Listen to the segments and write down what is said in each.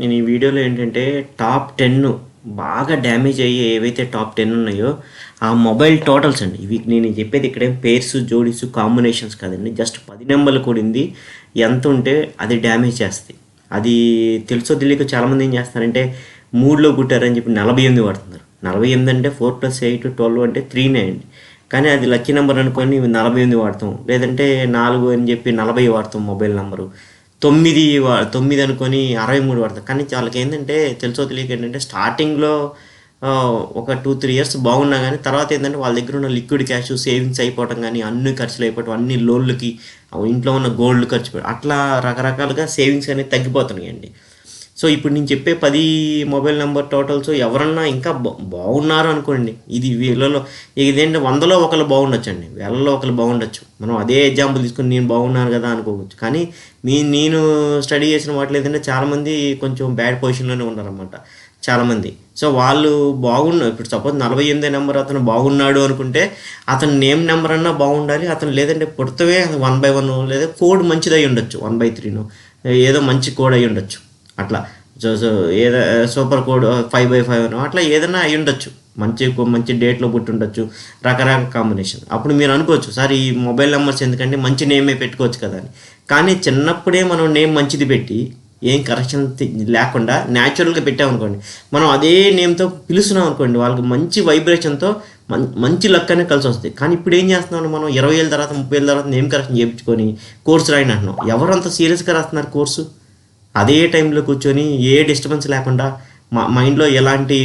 నేను ఈ వీడియోలో ఏంటంటే టాప్ 10 బాగా డ్యామేజ్ అయ్యే ఏవైతే టాప్ 10 ఉన్నాయో ఆ మొబైల్ టోటల్స్ అండి. ఇవి నేను చెప్పేది ఇక్కడేం పేర్స్, జోడీస్, కాంబినేషన్స్ కాదండి. జస్ట్ 10 నెంబర్లు కూడింది ఎంత ఉంటే అది డ్యామేజ్ చేస్తాయి. అది తెలుసో తెలియక చాలామంది ఏం చేస్తారంటే 3లో పుట్టారని చెప్పి 48 వాడుతున్నారు. 48 అంటే 4+8 12 అంటే 3 అండి. కానీ అది లక్కీ నెంబర్ అనుకొని 48 వాడతాం, లేదంటే 4 అని చెప్పి 40 వాడతాం మొబైల్ నెంబరు. 9 అనుకొని 63 వాడతాం. కానీ వాళ్ళకి ఏంటంటే తెలుసో తెలియక ఏంటంటే స్టార్టింగ్లో ఒక 2-3 ఇయర్స్ బాగున్నా కానీ తర్వాత ఏంటంటే వాళ్ళ దగ్గర ఉన్న లిక్విడ్ క్యాష్ సేవింగ్స్ అయిపోవటం, కానీ అన్ని ఖర్చులు అయిపోవటం, అన్ని లోన్లకి, ఇంట్లో ఉన్న గోల్డ్ ఖర్చు, అట్లా రకరకాలుగా సేవింగ్స్ అనేది తగ్గిపోతున్నాయండి. సో ఇప్పుడు నేను చెప్పే 10 మొబైల్ నెంబర్ టోటల్స్ ఎవరన్నా ఇంకా బాగున్నారు అనుకోండి, ఇది వీళ్ళలో ఇదేంటి 100లో ఒకరు బాగుండొచ్చు అండి, వేలలో ఒకరు బాగుండొచ్చు. మనం అదే ఎగ్జాంపుల్ తీసుకుని నేను బాగున్నాను కదా అనుకోవచ్చు. కానీ నేను స్టడీ చేసిన వాటిలో ఏంటంటే చాలామంది కొంచెం బ్యాడ్ పొజిషన్లోనే ఉన్నారన్నమాట చాలామంది. సో వాళ్ళు ఇప్పుడు సపోజ్ 48 నెంబర్ అతను బాగున్నాడు అనుకుంటే అతని నేమ్ నెంబర్ అన్నా బాగుండాలి. అతను లేదంటే పుడతవే 1/1 లేదా కోడ్ మంచిదై ఉండొచ్చు, 1/3 ఏదో మంచి కోడ్ అయి ఉండొచ్చు అట్లా. సో ఏదో సూపర్ కోడ్ 5/5 అట్లా ఏదైనా అయి ఉండొచ్చు, మంచి డేట్లో పుట్టి ఉండొచ్చు, రకరకాల కాంబినేషన్. అప్పుడు మీరు అనుకోవచ్చు, సార్ ఈ మొబైల్ నెంబర్స్ ఎందుకంటే మంచి నేమే పెట్టుకోవచ్చు కదా అని. కానీ చిన్నప్పుడే మనం నేమ్ మంచిది పెట్టి ఏం కరెక్షన్ లేకుండా న్యాచురల్గా పెట్టామనుకోండి, మనం అదే నేమ్తో పిలుస్తున్నాం అనుకోండి, వాళ్ళకి మంచి వైబ్రేషన్తో మంచి లక్ అనేది కలిసి వస్తుంది. కానీ ఇప్పుడు ఏం చేస్తున్నాం, మనం 20 ఏళ్ళ తర్వాత 30 ఏళ్ళ తర్వాత నేమ్ కరెక్షన్ చేయించుకొని కోర్సు రాయని అంటున్నాం. ఎవరు అంత సీరియస్గా రాస్తున్నారు కోర్సు? అదే టైంలో కూర్చొని ఏ డిస్టర్బెన్స్ లేకుండా మైండ్లో ఎలాంటి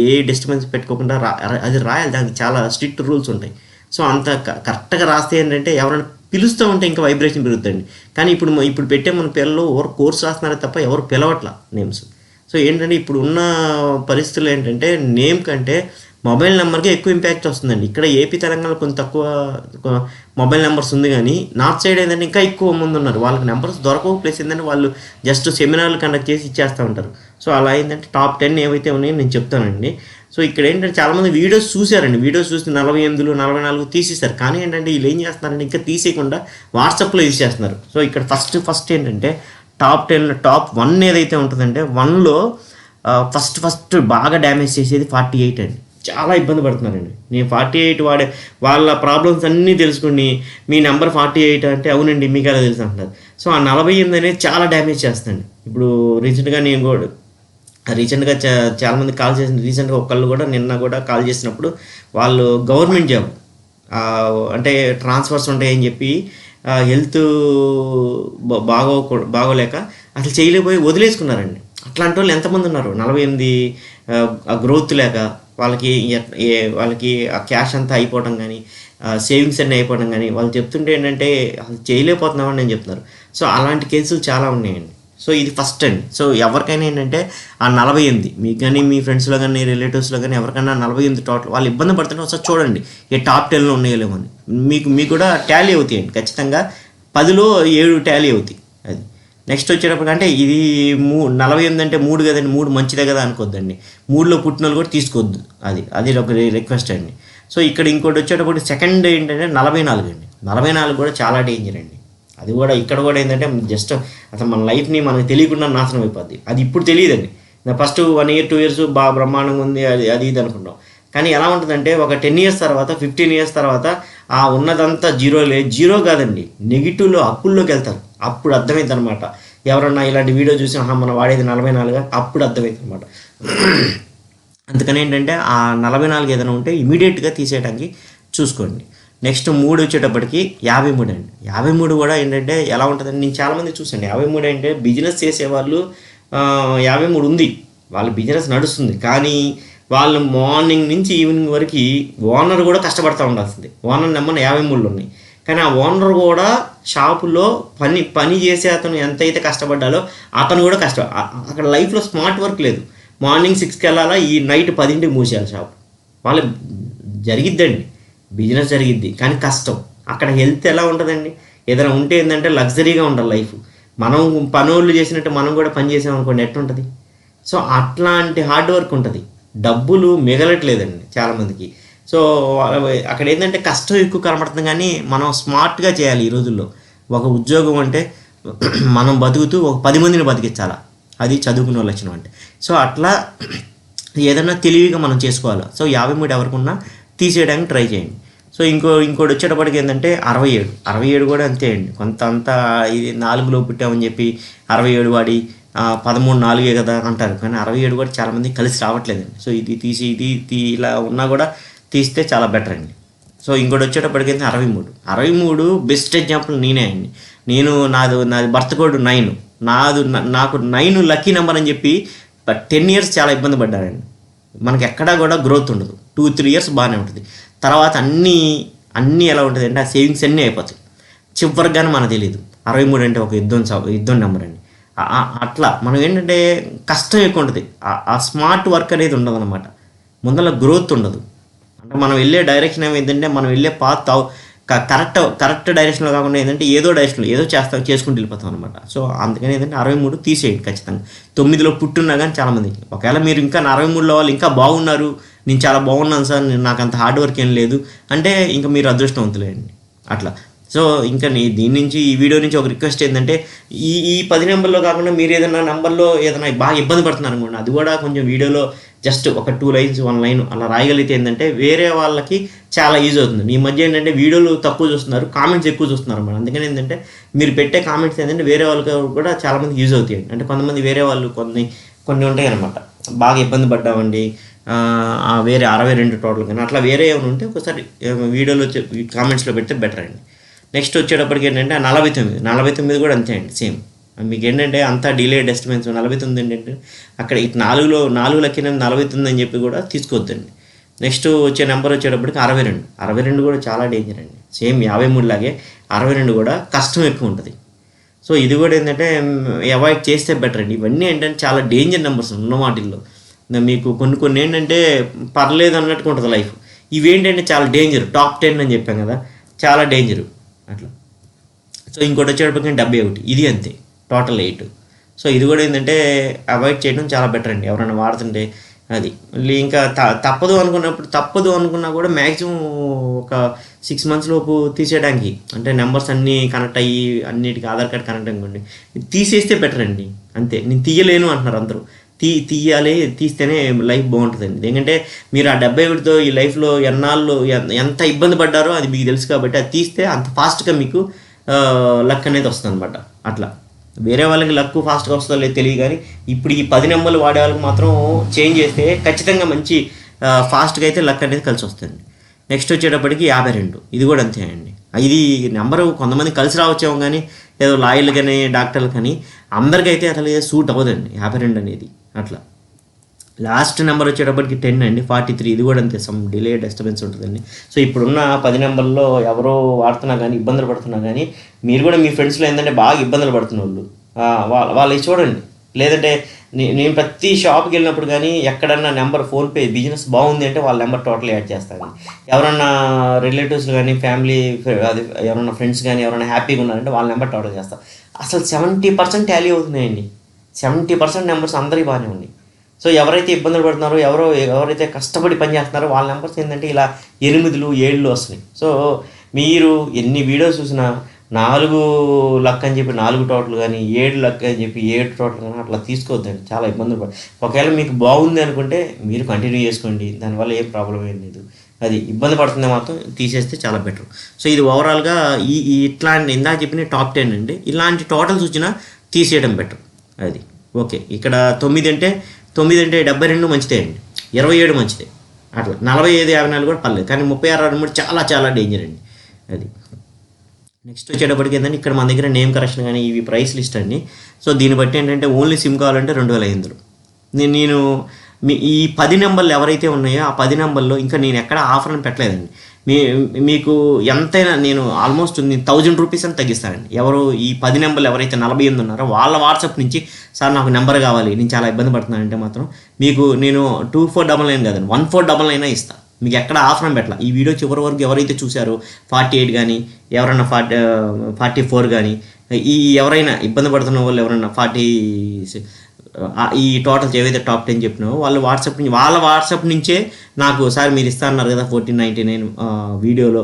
ఏ డిస్టర్బెన్స్ పెట్టుకోకుండా అది రాయాలి. దానికి చాలా స్ట్రిక్ట్ రూల్స్ ఉంటాయి. సో అంత కరెక్ట్గా రాస్తే ఏంటంటే ఎవరైనా పిలుస్తూ ఉంటే ఇంకా వైబ్రేషన్ పెరుగుతుంది. కానీ ఇప్పుడు పెట్టే మన పిల్లలు ఎవరు కోర్స్ రాస్తున్నారే తప్ప ఎవరు పిలవట్ల నేమ్స్. సో ఏంటంటే ఇప్పుడు ఉన్న పరిస్థితులు ఏంటంటే నేమ్ కంటే మొబైల్ నెంబర్కి ఎక్కువ ఇంపాక్ట్ వస్తుందండి. ఇక్కడ ఏపీ తెలంగాణలో కొంచెం తక్కువ మొబైల్ నెంబర్స్ ఉంది, కానీ నార్త్ సైడ్ ఏంటంటే ఇంకా ఎక్కువ మంది ఉన్నారు. వాళ్ళకి నెంబర్స్ దొరకవు, ప్లస్ ఏంటంటే వాళ్ళు జస్ట్ సెమినార్లు కండక్ట్ చేసి ఇచ్చేస్తూ ఉంటారు. సో అలా ఏంటంటే టాప్ 10 ఏవైతే ఉన్నాయో నేను చెప్తానండి. సో ఇక్కడ ఏంటంటే చాలామంది వీడియోస్ చూశారండి, వీడియోస్ చూసి 48, 44 తీసేశారు. కానీ ఏంటంటే వీళ్ళు ఏం చేస్తున్నారంటే ఇంకా తీసేయకుండా వాట్సాప్లో యూజ్ చేస్తున్నారు. సో ఇక్కడ ఫస్ట్ ఏంటంటే టాప్ 1 ఏదైతే ఉంటుందంటే 1లో ఫస్ట్ బాగా డ్యామేజ్ చేసేది 48 అండి. చాలా ఇబ్బంది పడుతున్నారండి. నేను 48 వాళ్ళ ప్రాబ్లమ్స్ అన్నీ తెలుసుకుని మీ నెంబర్ 48 అంటే అవునండి మీకు ఎలా తెలుసు అంటున్నారు. సో ఆ 48 అనేది చాలా డ్యామేజ్ చేస్తుంది. ఇప్పుడు రీసెంట్గా చాలామంది కాల్ చేసిన, రీసెంట్గా ఒకళ్ళు కూడా నిన్న కూడా కాల్ చేసినప్పుడు వాళ్ళు గవర్నమెంట్ జాబ్ అంటే ట్రాన్స్ఫర్స్ ఉంటాయని చెప్పి హెల్త్ బాగోలేక అసలు చేయలేకపోయి వదిలేసుకున్నారండి. అట్లాంటి వాళ్ళు ఎంతమంది ఉన్నారు? 48 గ్రోత్ లేక వాళ్ళకి ఆ క్యాష్ అంతా అయిపోవడం కానీ, సేవింగ్స్ అన్నీ అయిపోవడం కానీ, వాళ్ళు చెప్తుంటే ఏంటంటే అసలు చేయలేకపోతున్నామని నేను చెప్తున్నారు. సో అలాంటి కేసులు చాలా ఉన్నాయండి. సో ఇది ఫస్ట్ అండి. సో ఎవరికైనా ఏంటంటే ఆ 48 మీకు కానీ మీ ఫ్రెండ్స్లో కానీ రిలేటివ్స్లో కానీ ఎవరికైనా 48 టోటల్ వాళ్ళు ఇబ్బంది పడుతుంటే ఒకసారి చూడండి ఏ టాప్ 10లో ఉన్నాయో లేవో అని. మీకు కూడా టాలీ అవుతాయండి ఖచ్చితంగా. 10లో 7 టాలీ అవుతాయి. అది నెక్స్ట్ వచ్చేటప్పుడు అంటే ఇది 48 అంటే 3 కదండి, 3 మంచిదే కదా అనుకోద్దండి. 3లో పుట్టిన వాళ్ళు కూడా తీసుకోవద్దు. అది ఒక రిక్వెస్ట్ అండి. సో ఇక్కడ ఇంకోటి వచ్చేటప్పుడు సెకండ్ ఏంటంటే 44 అండి. 44 కూడా చాలా డేంజర్ అండి. అది కూడా ఇక్కడ కూడా ఏంటంటే జస్ట్ అసలు మన లైఫ్ని మనకు తెలియకుండా నాశనం అయిపోద్ది. అది ఇప్పుడు తెలియదండి. ఫస్ట్ 1 year 2 years బాగా బ్రహ్మాండంగా ఉంది అది ఇది అనుకుంటాం. కానీ ఎలా ఉంటుందంటే ఒక 10 years తర్వాత 15 years తర్వాత ఆ ఉన్నదంతా జీరో కాదండి, నెగిటివ్లో అప్పుల్లోకి వెళ్తారు. అప్పుడు అర్థమైంది అనమాట. ఎవరన్నా ఇలాంటి వీడియో చూసి మనం వాడేది 44 అప్పుడు అర్థమైంది అనమాట. అందుకని ఏంటంటే ఆ 44 ఏదైనా ఉంటే ఇమీడియట్గా తీసేయడానికి చూసుకోండి. నెక్స్ట్ 3 వచ్చేటప్పటికి 53 అండి. 53 కూడా ఏంటంటే ఎలా ఉంటుందండి, నేను చాలామంది చూసాను 53 అంటే బిజినెస్ చేసేవాళ్ళు 53 ఉంది, వాళ్ళ బిజినెస్ నడుస్తుంది. కానీ వాళ్ళు మార్నింగ్ నుంచి ఈవినింగ్ వరకు ఓనర్ కూడా కష్టపడుతూ ఉండాల్సింది. ఓనర్ నెంబర్ 53 ఉన్నాయి. కానీ ఆ ఓనర్ కూడా షాపులో పని చేసే అతను ఎంతైతే కష్టపడ్డాలో అతను కూడా అక్కడ లైఫ్లో స్మార్ట్ వర్క్ లేదు. మార్నింగ్ 6కి వెళ్ళాలా, ఈ నైట్ 10ంటికి మూసేయాలి షాప్. వాళ్ళు జరిగిద్దండి, బిజినెస్ జరిగిద్ది, కానీ కష్టం. అక్కడ హెల్త్ ఎలా ఉంటుందండి? ఏదైనా ఉంటే ఏంటంటే లగ్జరీగా ఉండాలి లైఫ్. మనం పనోళ్ళు చేసినట్టు మనం కూడా పని చేసామనుకోండి ఎట్లుంటుంది? సో అట్లాంటి హార్డ్ వర్క్ ఉంటుంది, డబ్బులు మిగలట్లేదండి చాలామందికి. సో అక్కడ ఏంటంటే కష్టం ఎక్కువ కనబడుతుంది, కానీ మనం స్మార్ట్గా చేయాలి. ఈ రోజుల్లో ఒక ఉద్యోగం అంటే మనం బతుకుతూ ఒక 10 మందిని బతికించాలా, అది చదువుకునే లక్షణం అంటే. సో అట్లా ఏదైనా తెలివిగా మనం చేసుకోవాలి. సో 53 ఎవరికున్నా తీసేయడానికి ట్రై చేయండి. సో ఇంకోటి వచ్చేటప్పటికి ఏంటంటే 67 కూడా అంతే అండి. కొంత అంతా ఇది 4లో పుట్టామని చెప్పి 67 వాడి 13 4 కదా అంటారు, కానీ 67 కూడా చాలామంది కలిసి రావట్లేదండి. సో ఇది తీసి ఇలా ఉన్నా కూడా తీస్తే చాలా బెటర్ అండి. సో ఇంకోటి వచ్చేటప్పటికి 63 బెస్ట్ ఎగ్జాంపుల్ నేనే అండి. నాది బర్త్ కోడ్ 9, నాకు 9 లక్కీ నెంబర్ అని చెప్పి 10 years చాలా ఇబ్బంది పడ్డానండి. మనకి ఎక్కడా కూడా గ్రోత్ ఉండదు. 2-3 years బాగానే ఉంటుంది, తర్వాత అన్నీ ఎలా ఉంటుంది అంటే ఆ సేవింగ్స్ అన్నీ అయిపోతాయి. చివరికి కానీ మనకు తెలియదు 63 అంటే ఒక యుద్ధం నెంబర్ అండి. అట్లా మనం ఏంటంటే కష్టం ఎక్కువ ఉంటుంది, ఆ స్మార్ట్ వర్క్ అనేది ఉండదు అనమాట. ముందర గ్రోత్ ఉండదు. అంటే మనం వెళ్ళే డైరెక్షన్ ఏమైందంటే మనం వెళ్ళే పాత్ కరెక్ట్ డైరెక్షన్లో కాకుండా ఏంటంటే ఏదో డైరెక్షన్లో ఏదో చేసుకుంటూ వెళ్ళిపోతాం అనమాట. సో అందుకని ఏంటంటే 63 తీసేయండి ఖచ్చితంగా. 9లో పుట్టున్నా కానీ చాలామందికి, ఒకవేళ మీరు ఇంకా 63లో వాళ్ళు ఇంకా బాగున్నారు, నేను చాలా బాగున్నాను సార్, నాకు అంత హార్డ్ వర్క్ ఏం లేదు అంటే ఇంకా మీరు అదృష్టవంతులేండి అట్లా. సో ఇంకా దీని నుంచి ఈ వీడియో నుంచి ఒక రిక్వెస్ట్ ఏంటంటే ఈ 10 నెంబర్లో కాకుండా మీరు ఏదైనా నెంబర్లో ఏదైనా బాగా ఇబ్బంది పడుతున్నారు అనుకోండి, అది కూడా కొంచెం వీడియోలో జస్ట్ ఒక 2 lines 1 line అలా రాయగలిగితే ఏంటంటే వేరే వాళ్ళకి చాలా యూజ్ అవుతుంది. ఈ మధ్య ఏంటంటే వీడియోలు తక్కువ చూస్తున్నారు, కామెంట్స్ ఎక్కువ చూస్తున్నారు అన్నమాట. అందుకని ఏంటంటే మీరు పెట్టే కామెంట్స్ ఏంటంటే వేరే వాళ్ళకి కూడా చాలామంది యూజ్ అవుతాయి. అంటే కొంతమంది వేరే వాళ్ళు కొన్ని ఉంటాయి అనమాట, బాగా ఇబ్బంది పడ్డామండి వేరే 62 టోటల్, కానీ అట్లా వేరే ఏమైనా ఉంటే ఒకసారి వీడియోలో కామెంట్స్లో పెడితే బెటర్ అండి. నెక్స్ట్ వచ్చేటప్పటికి ఏంటంటే 49 కూడా అంతే అండి, సేమ్. మీకు ఏంటంటే అంతా డిలేడ్ ఎస్టిమేట్స్ 49 ఏంటంటే అక్కడ ఇటు 4 లెక్కన 49 అని చెప్పి కూడా తీసుకోవద్దండి. నెక్స్ట్ వచ్చే నెంబర్ వచ్చేటప్పటికి 62 కూడా చాలా డేంజర్ అండి. సేమ్ 53 లాగే 62 కూడా కష్టం ఎక్కువ ఉంటుంది. సో ఇది కూడా ఏంటంటే అవాయిడ్ చేస్తే బెటర్ అండి. ఇవన్నీ ఏంటంటే చాలా డేంజర్ నెంబర్స్ ఉన్న వాటిల్లో. మీకు కొన్ని ఏంటంటే పర్లేదు అన్నట్టుగా ఉంటుంది లైఫ్, ఇవేంటంటే చాలా డేంజర్. టాప్ 10 అని చెప్పాం కదా, చాలా డేంజరు అట్లా. సో ఇంకోటి వచ్చేటప్పటికి 71, ఇది అంతే, టోటల్ 8. సో ఇది కూడా ఏంటంటే అవాయిడ్ చేయడం చాలా బెటర్ అండి ఎవరైనా వాడుతుంటే. అది మళ్ళీ ఇంకా తప్పదు అనుకున్నా కూడా మ్యాక్సిమం ఒక 6 months లోపు తీసేయడానికి, అంటే నెంబర్స్ అన్నీ కనెక్ట్ అయ్యి అన్నిటికీ ఆధార్ కార్డ్ కనెక్ట్ అనుకోండి, తీసేస్తే బెటర్ అండి. అంతే, నేను తీయలేను అంటున్నారు అందరూ, తీయాలి, తీస్తేనే లైఫ్ బాగుంటుందండి. ఎందుకంటే మీరు ఆ 71తో ఈ లైఫ్లో ఎన్నాళ్ళు ఎంత ఇబ్బంది పడ్డారో అది మీకు తెలుసు కాబట్టి అది తీస్తే అంత ఫాస్ట్గా మీకు లక్ అనేది వస్తుంది అనమాట. అట్లా వేరే వాళ్ళకి లక్ ఫాస్ట్గా వస్తుందో లేదు తెలియదు, కానీ ఇప్పుడు ఈ 10 నెంబర్లు వాడే వాళ్ళకి మాత్రం చేంజ్ చేస్తే ఖచ్చితంగా మంచి ఫాస్ట్గా అయితే లక్ అనేది కలిసి వస్తుంది. నెక్స్ట్ వచ్చేటప్పటికి 52, ఇది కూడా అంతే అండి. ఇది నెంబరు కొంతమంది కలిసి రావచ్చేమో, కానీ ఏదో లాయర్లు కానీ డాక్టర్లు కానీ అందరికైతే అసలు సూట్ అవ్వదండి 52 అనేది అట్లా. లాస్ట్ నెంబర్ వచ్చేటప్పటికి 10 అండి, 43, ఇది కూడా అంతే, సమ్ డిలే డిస్టర్బెన్స్ ఉంటుందండి. సో ఇప్పుడున్న 10 నెంబర్లో ఎవరో వాడుతున్నా కానీ ఇబ్బందులు పడుతున్నా కానీ మీరు కూడా మీ ఫ్రెండ్స్లో ఏంటంటే బాగా ఇబ్బందులు పడుతున్న వాళ్ళకి చూడండి. లేదంటే నేను ప్రతి షాప్కి వెళ్ళినప్పుడు కానీ ఎక్కడన్నా నెంబర్ ఫోన్పే బిజినెస్ బాగుంది అంటే వాళ్ళ నెంబర్ టోటల్ యాడ్ చేస్తాను. ఎవరన్నా రిలేటివ్స్ కానీ ఫ్యామిలీ అది ఎవరన్నా ఫ్రెండ్స్ కానీ ఎవరైనా హ్యాపీగా ఉన్నారంటే వాళ్ళ నెంబర్ టోటల్ చేస్తాను. అసలు 70% టాలీ అవుతున్నాయండి. 70% నెంబర్స్ అందరికీ బాగానే ఉన్నాయి. సో ఎవరైతే ఇబ్బందులు పడుతున్నారో ఎవరైతే కష్టపడి పని చేస్తున్నారో వాళ్ళ నెంబర్స్ ఏంటంటే ఇలా 8, 7 వస్తున్నాయి. సో మీరు ఎన్ని వీడియోస్ చూసినా 4 లక్ అని చెప్పి 4 టోటల్ కానీ 7 లక్ అని చెప్పి 7 టోటల్ కానీ అట్లా తీసుకోవద్దండి, చాలా ఇబ్బందులు ఒకవేళ మీకు బాగుంది అనుకుంటే మీరు కంటిన్యూ చేసుకోండి, దానివల్ల ఏం ప్రాబ్లం ఏం లేదు. అది ఇబ్బంది పడుతుంది మాత్రం తీసేస్తే చాలా బెటర్. సో ఇది ఓవరాల్గా ఇట్లాంటి ఇందాక చెప్పిన టాప్ 10 అండి. ఇలాంటి టోటల్స్ వచ్చినా తీసేయడం బెటర్. అది ఓకే. ఇక్కడ 9 అంటే 72 మంచిదే అండి, 27 మంచిదే, అట్లా 45, 54 కూడా పర్లేదు, కానీ 36, 63 చాలా చాలా డేంజర్ అండి. అది నెక్స్ట్ వచ్చేటప్పటికి ఏంటంటే ఇక్కడ మన దగ్గర నేమ్ కరెక్షన్ కానీ ఇవి ప్రైస్ లిస్ట్ అండి. సో దీన్ని బట్టి ఏంటంటే ఓన్లీ సిమ్ కావాలంటే 2500. నేను ఈ 10 నెంబర్లు ఎవరైతే ఉన్నాయో ఆ 10 నెంబర్లో ఇంకా నేను ఎక్కడ ఆఫర్ అని పెట్టలేదండి. మీకు ఎంతైనా నేను ఆల్మోస్ట్ 1000 రూపీస్ అని తగ్గిస్తానండి. ఎవరు ఈ 10 నెంబర్లు ఎవరైతే 48 ఉన్నారో వాళ్ళ వాట్సాప్ నుంచి సార్ నాకు నెంబర్ కావాలి, నేను చాలా ఇబ్బంది పడుతున్నానంటే మాత్రం మీకు నేను 2499 కాదండి 1499 ఇస్తాను. మీకు ఎక్కడ ఆఫర్ అని పెట్టాల. ఈ వీడియో చివరి వరకు ఎవరైతే చూసారో 48 కానీ ఎవరైనా 44 కానీ ఎవరైనా ఇబ్బంది పడుతున్న వాళ్ళు ఎవరైనా 40 ఈ టోటల్స్ ఏవైతే టాప్ 10 చెప్పినావో వాళ్ళ వాట్సాప్ నుంచే నాకు సార్ మీరు ఇస్తారన్నారు కదా 1499 వీడియోలో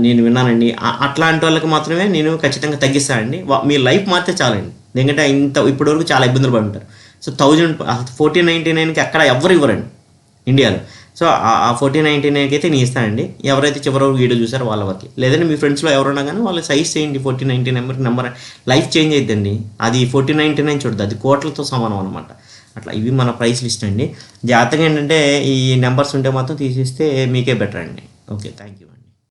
నేను విన్నానండి, అట్లాంటి వాళ్ళకి మాత్రమే నేను ఖచ్చితంగా తగ్గిస్తానండి. మీ లైఫ్ మారితే చాలండి. ఎందుకంటే ఇప్పటివరకు చాలా ఇబ్బందులు పడి ఉంటారు. సో 1499కి ఎక్కడ ఎవరు ఇవ్వరండి ఇండియాలో. సో ఆ 1499కి అయితే నేను ఇస్తానండి. ఎవరైతే చివరి వీడియో చూసారో వాళ్ళ వరకు, లేదంటే మీ ఫ్రెండ్స్లో ఎవరున్నా కానీ వాళ్ళు సైజ్ చేయండి. 1499 నెంబర్ లైఫ్ చేంజ్ అయిద్దండి. అది 1499 చూడదు, అది కోట్లతో సమానం అనమాట. అట్లా ఇవి మన ప్రైస్ లిస్ట్ అండి. జాగ్రత్తగా ఏంటంటే ఈ నెంబర్స్ ఉంటే మాత్రం తీసేస్తే మీకే బెటర్ అండి. Okay, thank you.